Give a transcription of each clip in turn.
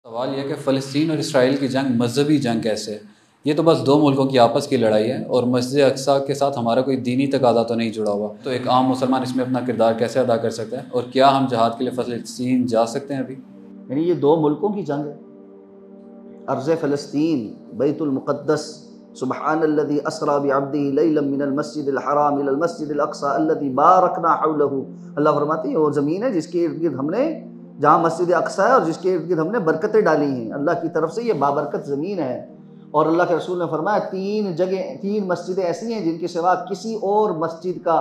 सवाल यह है कि फ़लस्तीन और इसराइल की जंग मजहबी जंग कैसे है? ये तो बस दो मुल्कों की आपस की लड़ाई है और मस्जिद अक्सा के साथ हमारा कोई दीनी तकादा तो नहीं जुड़ा हुआ। तो एक आम मुसलमान इसमें अपना किरदार कैसे अदा कर सकता है और क्या हम जहाद के लिए फ़लस्तीन जा सकते हैं अभी? यानी ये दो मुल्कों की जंग है। अर्ज़ फ़लस्तीन बैतुल मुक़द्दस सुब्हानल्लज़ी अस्रा बिअब्दिही लैलन मिनल मस्जिदिल हराम इलल मस्जिदिल अक़सा अल्लज़ी बारकना हौलहू। अल्लाह फरमाते हैं वो ज़मीन है जिसके इर्द गिर्द हमने, जहाँ मस्जिद अक़सा है और जिसके इर्द गिर्द हमने बरकतें डाली हैं। अल्लाह की तरफ से ये बाबरकत ज़मीन है। और अल्लाह के रसूल ने फरमाया तीन मस्जिदें ऐसी हैं जिनके सिवा किसी और मस्जिद का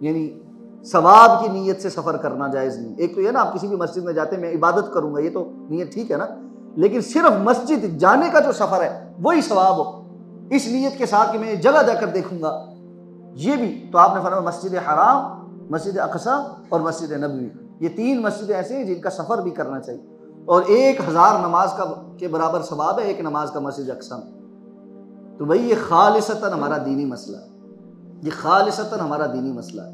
यानी सवाब की नीयत से सफ़र करना जायज़ नहीं। एक तो ये ना, आप किसी भी मस्जिद में जाते हैं मैं इबादत करूँगा, ये तो नीयत ठीक है ना, लेकिन सिर्फ मस्जिद जाने का जो सफ़र है वही सवाब हो, इस नीयत के साथ कि मैं जगह जाकर देखूँगा, ये भी। तो आपने फरमाया मस्जिद हराम, मस्जिद अक़सा और मस्जिद नबवी, ये तीन मस्जिदें ऐसे हैं जिनका सफ़र भी करना चाहिए और 1000 नमाज के बराबर सवाब है एक नमाज का मस्जिद अक़सा में। तो भाई ये खालिसतन हमारा दीनी मसला है, ये खालिसतन हमारा दीनी मसला है।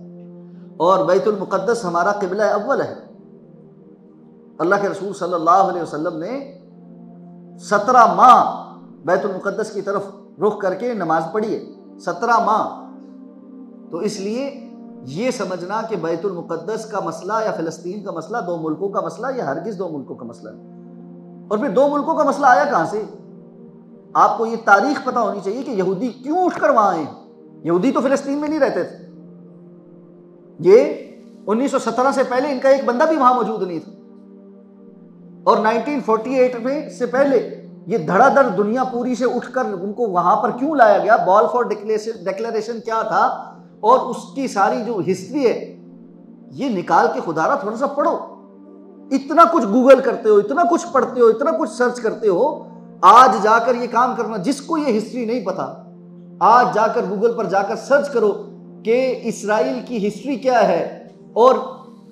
और बैतुल मुक़द्दस हमारा क़िबला अव्वल है। अल्लाह के रसूल सल्लल्लाहु अलैहि वसल्लम ने 17 माह बैतुल मुक़द्दस की तरफ रुख करके नमाज पढ़ी है, 17 माह। तो इसलिए ये समझना कि बैतुल मुक़द्दस का मसला या फ़लस्तीन का मसला दो मुल्कों का मसला, ये हरगिज़ दो मुल्कों का मसला है। और फिर दो मुल्कों का मसला आया कहाँ से? आपको ये तारीख़ पता होनी चाहिए कि यहूदी क्यों उठकर वहाँ आए। यहूदी तो फ़लस्तीन में नहीं रहते थे, ये 1917 से पहले इनका एक बंदा भी वहाँ मौजूद नहीं था। और 1948 में से पहले ये धड़ाधड़ दुनिया पूरी से उठकर उनको वहां पर क्यों लाया गया, बालफोर डिक्लेरेशन क्या था और उसकी सारी जो हिस्ट्री है ये निकाल के खुदारा थोड़ा सा पढ़ो। इतना कुछ गूगल करते हो, इतना कुछ पढ़ते हो, इतना कुछ सर्च करते हो, आज जाकर ये काम करना, जिसको ये हिस्ट्री नहीं पता आज जाकर गूगल पर जाकर सर्च करो कि इसराइल की हिस्ट्री क्या है और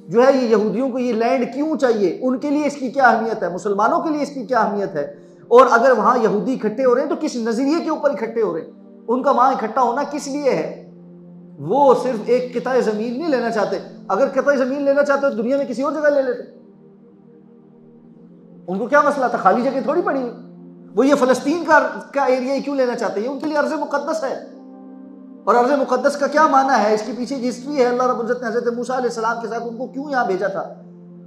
जो है ये यहूदियों को ये लैंड क्यों चाहिए, उनके लिए इसकी क्या अहमियत है, मुसलमानों के लिए इसकी क्या अहमियत है। और अगर वहाँ यहूदी इकट्ठे हो रहे हैं तो किस नज़रिए के ऊपर इकट्ठे हो रहे हैं, उनका वहाँ इकट्ठा होना किस लिए है। वो सिर्फ एक किताए ज़मीन नहीं लेना चाहते। अगर किताए ज़मीन लेना चाहते तो दुनिया में किसी और जगह ले लेते, उनको क्या मसला था, खाली जगह थोड़ी पड़ी हुई। वो ये फ़लस्तीन का एरिया क्यों लेना चाहते हैं, उनके लिए अर्ज़ मुक़द्दस है। और अर्ज़ मुक़द्दस का क्या माना है, इसके पीछे हिस्ट्री है। अल्लाह रब्बुल इज़्ज़त ने हज़रत मूसा अलैहिस्सलाम के साथ उनको क्यों यहाँ भेजा था।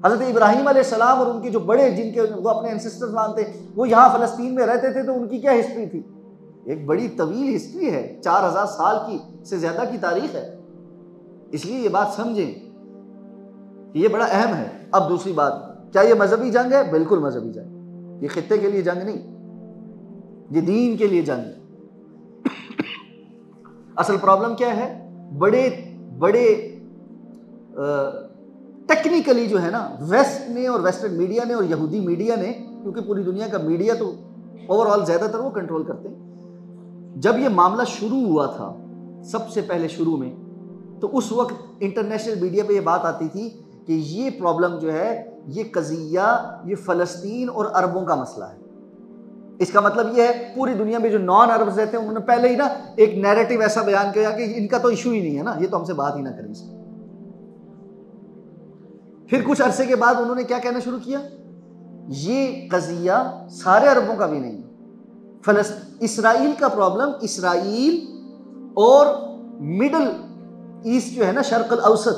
हज़रत इब्राहीम अलैहिस्सलाम और उनके जो बड़े, जिनके वो अपने एंसेस्टर्स मानते, वो यहाँ फ़लस्तीन में रहते थे, तो उनकी क्या हिस्ट्री थी। एक बड़ी तवील हिस्ट्री है, 4000 साल की से ज़्यादा की तारीख़ है। इसलिए ये बात समझें कि ये बड़ा अहम है। अब दूसरी बात, क्या ये मजहबी जंग है? बिल्कुल मजहबी जंग। ये खित्ते के लिए जंग नहीं, ये दीन के लिए जंग है। असल प्रॉब्लम क्या है, बड़े बड़े टेक्निकली जो है ना, वेस्ट ने और वेस्टर्न मीडिया ने और यहूदी मीडिया ने, क्योंकि पूरी दुनिया का मीडिया तो ओवरऑल ज़्यादातर वो कंट्रोल करते हैं। जब ये मामला शुरू हुआ था सबसे पहले शुरू में, तो उस वक्त इंटरनेशनल मीडिया पे ये बात आती थी कि ये प्रॉब्लम जो है, ये कज़िया, ये फ़लस्तीन और अरबों का मसला है। इसका मतलब ये है पूरी दुनिया में जो नॉन अरब्स रहते हैं उन्होंने पहले ही ना एक नैरेटिव ऐसा बयान किया कि इनका तो इशू ही नहीं है ना, ये तो हमसे बात ही ना करें इसमें। फिर कुछ अरसे के बाद उन्होंने क्या कहना शुरू किया, ये कज़िया सारे अरबों का भी नहीं है, इसराइल का प्रॉब्लम इसराइल और मिडल ईस्ट जो है ना, शर्क़ औसत,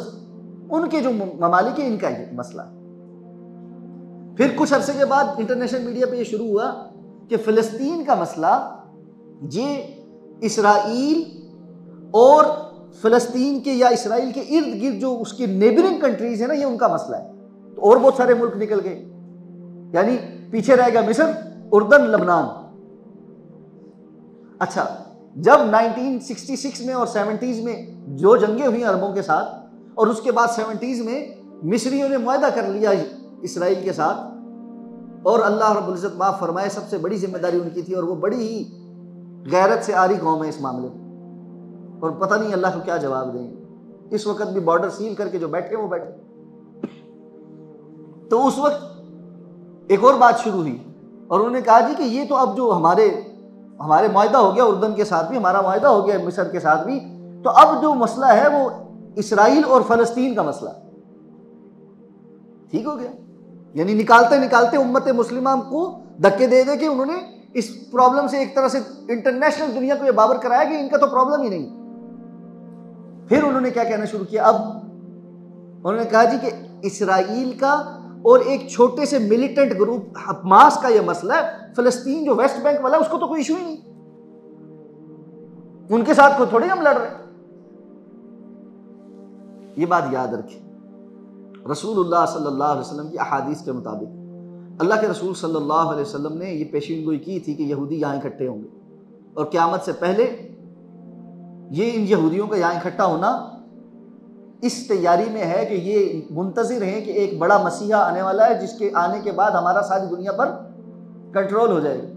उनके जो ममालिक है, इनका ये मसला। फिर कुछ अरसे के बाद इंटरनेशनल मीडिया पे ये शुरू हुआ कि फ़लस्तीन का मसला ये इसराइल और फ़लस्तीन के या इसराइल के इर्द गिर्द जो उसके नेबरिंग कंट्रीज़ है ना, ये उनका मसला है। तो और बहुत सारे मुल्क निकल गए, यानी पीछे रह गया मिस्र, उर्दन, लबनान। अच्छा, जब 1966 में और 70s में जो जंगें हुई अरबों के साथ, और उसके बाद 70s में मिस्रियों ने मुआहदा कर लिया इसराइल के साथ, और अल्लाह रब्बुल इज़्ज़त माफ़ फरमाए सबसे बड़ी जिम्मेदारी उनकी थी, और वो बड़ी ही गैरत से आरी कौम है इस मामले में, और पता नहीं अल्लाह को क्या जवाब दें। इस वक्त भी बॉर्डर सील करके जो बैठे वो बैठे। तो उस वक्त एक और बात शुरू हुई और उन्होंने कहा जी कि ये तो अब जो हमारे मुआहदा हो गया उर्दन के साथ भी, हमारा मुआहदा हो गया मिस्र के साथ भी, तो अब जो मसला है वो इसराइल और फ़लस्तीन का मसला। ठीक हो गया। यानी निकालते निकालते उम्मत मुस्लिमा को धक्के दे दे कि उन्होंने इस प्रॉब्लम से एक तरह से इंटरनेशनल दुनिया को यह बावर कराया कि इनका तो प्रॉब्लम ही नहीं। फिर उन्होंने क्या कहना शुरू किया, अब उन्होंने कहा जी कि इसराइल का और एक छोटे से मिलिटेंट ग्रुप हमास का यह मसला है, फिलिस्तीन जो वेस्ट बैंक वाला उसको तो कोई इशू ही नहीं, उनके साथ कोई थोड़ी हम लड़ रहे। ये बात याद रखें, रसूलुल्लाह सल्लल्लाहु अलैहि वसल्लम की अहादीस के मुताबिक अल्लाह के रसूल सल्लल्लाहु अलैहि वसल्लम ने ये पेशीनगोई की थी कि यहूदी यहाँ इकट्ठे होंगे और क़यामत से पहले ये इन यहूदियों का यहाँ इकट्ठा होना इस तैयारी में है कि ये मुंतज़िर हैं कि एक बड़ा मसीहा आने वाला है जिसके आने के बाद हमारा सारी दुनिया पर कंट्रोल हो जाएगा।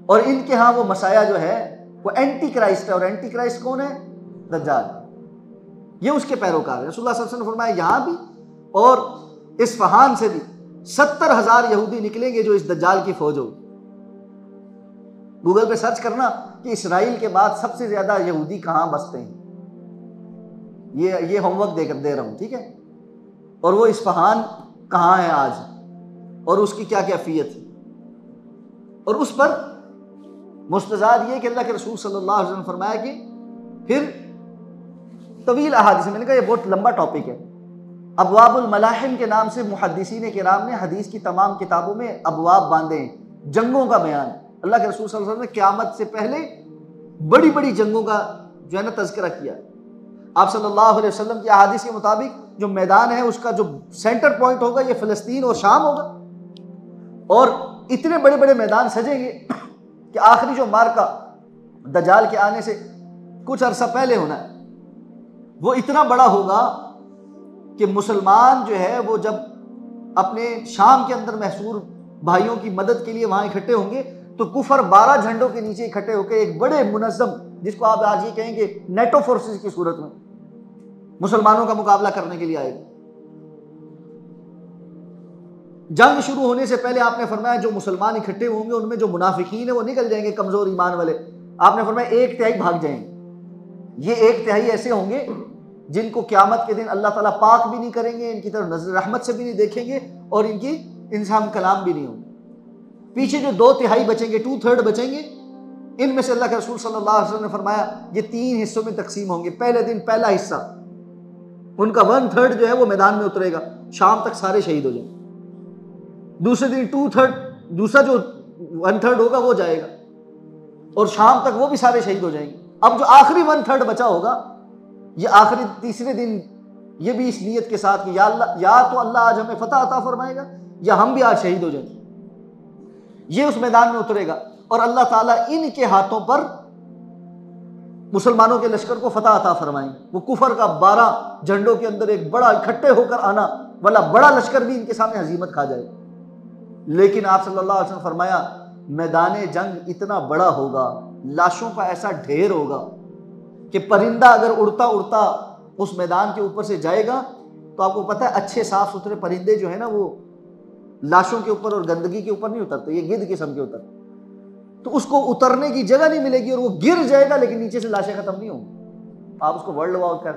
और इनके यहाँ वो मसाया जो है वो एंटी क्राइस्ट है, और एंटी क्राइस्ट कौन है? दज्जाल। ये उसके पैरोकार हैं। रसूलुल्लाह सल्लल्लाहु अलैहि वसल्लम ने फरमाया यहाँ भी और इस्फहान से भी 70,000 यहूदी निकलेंगे जो इस दज्जाल की फौज होगी। गूगल पे सर्च करना कि इसराइल के बाद सबसे ज्यादा यहूदी कहाँ बसते हैं, ये होमवर्क दे रहा हूं, ठीक है। और वो इस्फहान कहाँ है आज और उसकी क्या कैफियत है, और उस पर मुस्तज़ाद ये कि अल्लाह के रसूल सल्लल्लाहु अलैहि वसल्लम ने फरमाया कि फिर तवील अहादीस, मैंने कहा ये बहुत लंबा टॉपिक है। अबवाबुल मलाहिम के नाम से मुहद्दिसीन किराम ने हदीस की तमाम किताबों में अबवाब बांधे हैं, जंगों का बयान। अल्लाह के रसूल सल्लल्लाहु अलैहि वसल्लम ने क़यामत से पहले बड़ी बड़ी जंगों का जो है ना तज़किरा किया। आप सल्लल्लाहु अलैहि वसल्लम की अहादीस के मुताबिक जो मैदान है उसका जो सेंटर पॉइंट होगा ये फ़लस्तीन और शाम होगा, और इतने बड़े बड़े मैदान सजेंगे कि आखिरी जो मार्का दज्जाल के आने से कुछ अरसा पहले होना है वो इतना बड़ा होगा कि मुसलमान जो है वो जब अपने शाम के अंदर महसूर भाइयों की मदद के लिए वहां इकट्ठे होंगे तो कुफर 12 झंडों के नीचे इकट्ठे होकर एक बड़े मुनज़्ज़म, जिसको आप आज ये कहेंगे नेटो फोर्सेस की सूरत में, मुसलमानों का मुकाबला करने के लिए आएगा। जंग शुरू होने से पहले आपने फरमाया जो मुसलमान इकट्ठे होंगे उनमें जो मुनाफिकीन है वो निकल जाएंगे, कमजोर ईमान वाले। आपने फरमाया 1/3 भाग जाएंगे। ये 1/3 ऐसे होंगे जिनको क़यामत के दिन अल्लाह ताला पाक भी नहीं करेंगे, इनकी तरफ नजर रहमत से भी नहीं देखेंगे और इनकी इंसान कलाम भी नहीं होंगे। पीछे जो 2/3 बचेंगे, 2/3 बचेंगे, इनमें से अल्लाह के रसूल सल्लल्लाहु अलैहि वसल्लम ने फरमाया ये 3 हिस्सों में तकसीम होंगे। पहले दिन पहला हिस्सा उनका 1/3 जो है वो मैदान में उतरेगा, शाम तक सारे शहीद हो जाएंगे। दूसरे दिन 2/3, दूसरा जो 1/3 होगा वो जाएगा और शाम तक वो भी सारे शहीद हो जाएंगे। अब जो आखिरी 1/3 बचा होगा ये आखिरी तीसरे दिन ये भी इस नीयत के साथ कि या अल्लाह, या तो अल्लाह आज हमें फतह अता फरमाएगा या हम भी आज शहीद हो जाएंगे। ये उस मैदान में उतरेगा और अल्लाह ताला इनके हाथों पर मुसलमानों के लश्कर को फतह अता फरमाएंगे। वो कुफर का 12 झंडों के अंदर एक बड़ा इकट्ठे होकर आना वाला बड़ा लश्कर भी इनके सामने हजीमत खा जाएगा। लेकिन आप सल्लल्लाहु अलैहि वसल्लम फरमाया मैदान जंग इतना बड़ा होगा, लाशों का ऐसा ढेर होगा कि परिंदा अगर उड़ता उड़ता उस मैदान के ऊपर से जाएगा तो आपको पता है अच्छे साफ सुथरे परिंदे जो है ना वो लाशों के ऊपर और गंदगी के ऊपर नहीं उतरते, ये गिद्ध किस्म के उतरते, तो उसको उतरने की जगह नहीं मिलेगी और वो गिर जाएगा लेकिन नीचे से लाशें खत्म नहीं होंगी। आप उसको वर्ल्ड वॉर कर,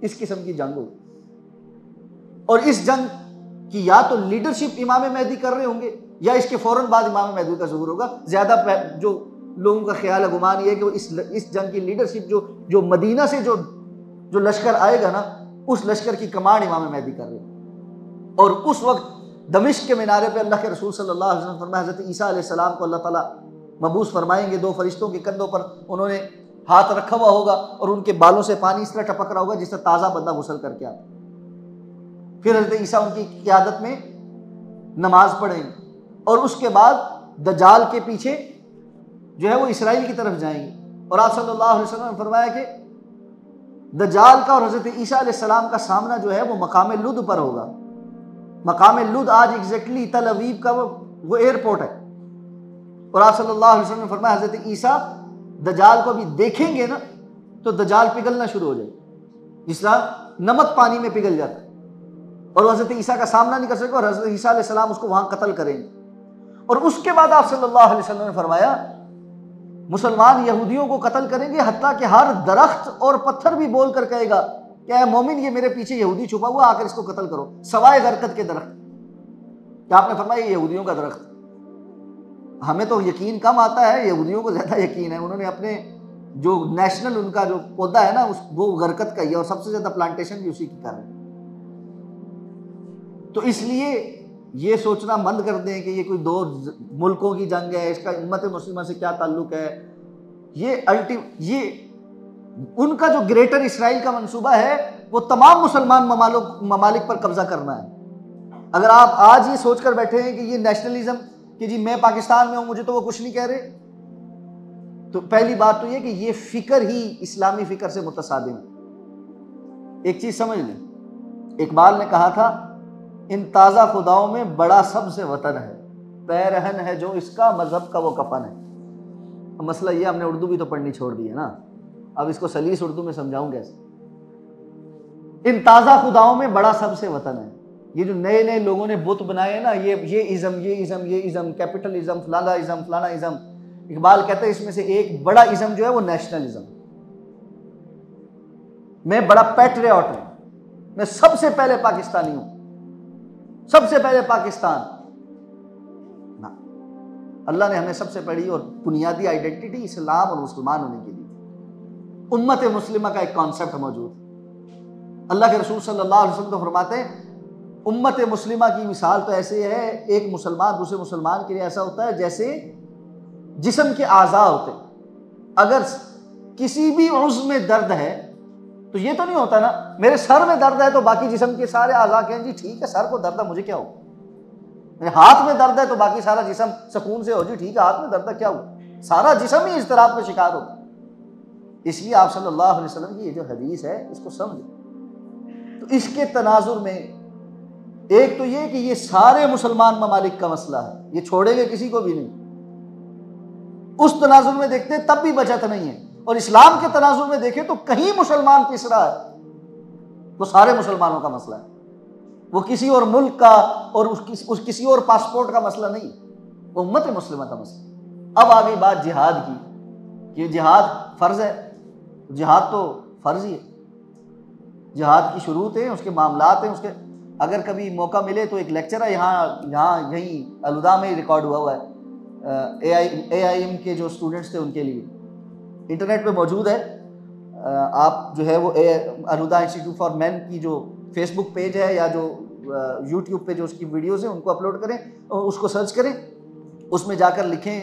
इस किस्म की जंग होगी। और इस जंग कि या तो लीडरशिप इमाम महदी कर रहे होंगे या इसके फौरन बाद इमाम महदी का ज़ुहूर होगा। ज़्यादा जो लोगों का ख्याल है, गुमान ये है कि वो इस जंग की लीडरशिप जो मदीना से जो लश्कर आएगा ना उस लश्कर की कमांड इमाम महदी कर रहे हैं। और उस वक्त दमिश्क के मीनारे पे अल्लाह के रसूल सल्लल्लाहु अलैहि वसल्लम फरमाया हज़रत ईसा अलैहिस्सलाम को अल्लाह ताला मबूस फरमाएंगे, 2 फरिश्तों के कंधों पर उन्होंने हाथ रखा हुआ होगा और उनके बालों से पानी इस तरह टपक रहा होगा जिससे ताज़ा बंदा गुस्ल करके आता। फिर हज़रत ईसा उनकी क़यादत में नमाज पढ़ेंगे और उसके बाद दज्जाल के पीछे जो है वो इसराइल की तरफ जाएंगे। और आप सल्लल्लाहु अलैहि वसल्लम ने फरमाया कि दज्जाल का और हज़रत ईसा अलैहिस्सलाम का सामना जो है वो मकाम लुद पर होगा। मकाम लुद आज एग्जैक्टली तल अवीव का वो एयरपोर्ट है। और आप सल्लल्लाहु अलैहि वसल्लम ने फरमाया हज़रत ईसा दज्जाल को भी देखेंगे ना तो दज्जाल पिघलना शुरू हो जाएगा, जिस तरह नमक पानी में पिघल जाता है, और हज़रत ईसा का सामना नहीं कर सकेगा और हज़रत ईसा अलैहिस्सलाम उसको वहां कत्ल करेंगे। और उसके बाद आप सल्लल्लाहु अलैहि वसल्लम ने फरमाया मुसलमान यहूदियों को कत्ल करेंगे, हत्ता कि हर दरख्त और पत्थर भी बोल कर कहेगा क्या मोमिन ये मेरे पीछे यहूदी छुपा हुआ, आकर इसको कत्ल करो, सवाए गरकत के दरख्त। क्या आपने फरमाया यहूदियों का दरख्त? हमें तो यकीन कम आता है, यहूदियों को ज़्यादा यकीन है। उन्होंने अपने जो नेशनल उनका जो पौधा है ना वो गरकत का ही है, और सबसे ज़्यादा प्लांटेशन भी उसी की कर रहे हैं। तो इसलिए ये सोचना बंद कर दें कि ये कोई दो मुल्कों की जंग है, इसका उम्मत मुस्लिमा से क्या ताल्लुक है। ये उनका जो ग्रेटर इसराइल का मंसूबा है वो तमाम मुसलमान ममालिक पर कब्जा करना है। अगर आप आज ये सोचकर बैठे हैं कि ये नेशनलिज्म कि जी मैं पाकिस्तान में हूं, मुझे तो वो कुछ नहीं कह रहे, तो पहली बात तो ये कि ये फिक्र ही इस्लामी फिक्र से मुतसादिम है। एक चीज समझ लें, इकबाल ने कहा था, इन ताज़ा खुदाओं में बड़ा सबसे वतन है, पैरहन है जो इसका मजहब का वो कफन है। अब मसला ये, हमने उर्दू भी तो पढ़नी छोड़ दी है ना, अब इसको सलीस उर्दू में समझाऊं कैसे। इन ताज़ा खुदाओं में बड़ा सबसे वतन है। ये जो नए नए लोगों ने बुत बनाए हैं ना, ये इज़म, कैपिटलिज्म, फलाना इज़म, इकबाल कहते हैं इसमें से एक बड़ा इज़म जो है वो नेशनलिज्म। मैं बड़ा पैट्रियट हूं, मैं सबसे पहले पाकिस्तानी हूं, सबसे पहले पाकिस्तान ना। अल्लाह ने हमें सबसे बड़ी और बुनियादी आइडेंटिटी इस्लाम और मुसलमान होने के लिए उम्मत मुस्लिमा का एक कॉन्सेप्ट मौजूद। अल्लाह के रसूल सल्लल्लाहु अलैहि वसल्लम तो फरमाते हैं, उम्मत मुस्लिमा की मिसाल तो ऐसे है, एक मुसलमान दूसरे मुसलमान के लिए ऐसा होता है जैसे जिस्म के आज़ा होते। अगर किसी भी उज़्व में दर्द है तो ये तो नहीं होता ना, मेरे सर में दर्द है तो बाकी जिस्म के सारे आज़ा कहें जी ठीक है, सर को दर्द है, मुझे क्या हो। मेरे हाथ में दर्द है तो बाकी सारा जिस्म सुकून से हो, जी ठीक है हाथ में दर्द है, क्या हुआ। सारा जिस्म ही इज़्तिराब का शिकार होता। इसलिए आप सल्लल्लाहु अलैहि वसल्लम की ये जो हदीस है इसको समझे। तो इसके तनाजुर में एक तो ये कि ये सारे मुसलमान ममालिक का मसला है, ये छोड़ेंगे किसी को भी नहीं। उस तनाजुर में देखते हैं तब भी बचत नहीं है, और इस्लाम के तनाजुर में देखें तो कहीं मुसलमान पिस रहा है, वो सारे मुसलमानों का मसला है। वो किसी और मुल्क का और उस किसी और पासपोर्ट का मसला नहीं, वो उम्मत मुस्लिमा का मसला। अब आ गई बात जिहाद की कि जिहाद फ़र्ज़ है। जिहाद तो फ़र्ज़ ही है, जिहाद की शुरूत है, उसके मामलात हैं, उसके अगर कभी मौका मिले तो एक लेक्चर है यहीं अलुदा में ही रिकॉर्ड हुआ है, AIM के जो स्टूडेंट्स थे उनके लिए, इंटरनेट पे मौजूद है। आप जो है वो अलुदा इंस्टीट्यूट फॉर मैन की जो फेसबुक पेज है या जो यूट्यूब पे जो उसकी वीडियोज़ हैं उनको अपलोड करें और उसको सर्च करें, उसमें जाकर लिखें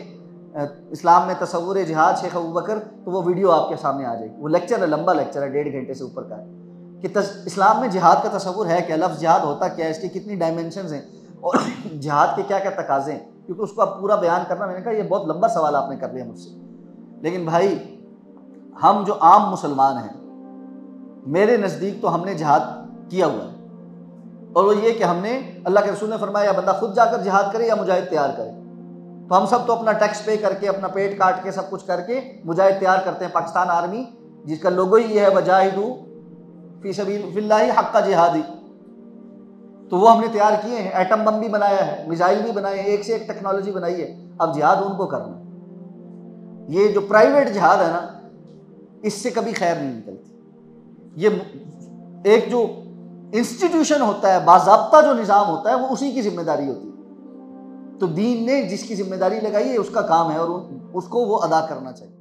इस्लाम में तसव्वुर जिहाद शेख अबू बकर, तो वो वीडियो आपके सामने आ जाएगी। वो लेक्चर है, लंबा लेक्चर है, 1.5 घंटे से ऊपर का है कि इस्लाम में जिहाद का तसव्वुर है क्या, लफ्ज़ जिहाद होता क्या है, इसकी कितनी डायमेंशंस हैं और जिहाद के क्या क्या तकाज़े हैं। क्योंकि उसको आप पूरा बयान करना, मैंने कहा ये बहुत लंबा सवाल आपने कर लिया मुझसे, लेकिन भाई हम जो आम मुसलमान हैं, मेरे नज़दीक तो हमने जिहाद किया हुआ है, और वो ये कि हमने, अल्लाह के रसूल ने फरमाया बंदा खुद जाकर जिहाद करे या मुजाहिद तैयार करे। तो हम सब तो अपना टैक्स पे करके, अपना पेट काट के, सब कुछ करके मुजाहिद तैयार करते हैं। पाकिस्तान आर्मी जिसका लोगो ही है वजाहिदू फी सबिलिल्लाहि हक्का जिहादी, तो वो हमने तैयार किए हैं। एटम बम भी बनाया है, मिसाइल भी बनाए हैं, एक से एक टेक्नोलॉजी बनाई है। अब जिहाद उनको करना, ये जो प्राइवेट जिहाद है ना, इससे कभी खैर नहीं निकलती। ये एक जो इंस्टीट्यूशन होता है, बाज़ाब्ता जो निज़ाम होता है, वो उसी की जिम्मेदारी होती है। तो दीन ने जिसकी जिम्मेदारी लगाई है उसका काम है और उसको वो अदा करना चाहिए।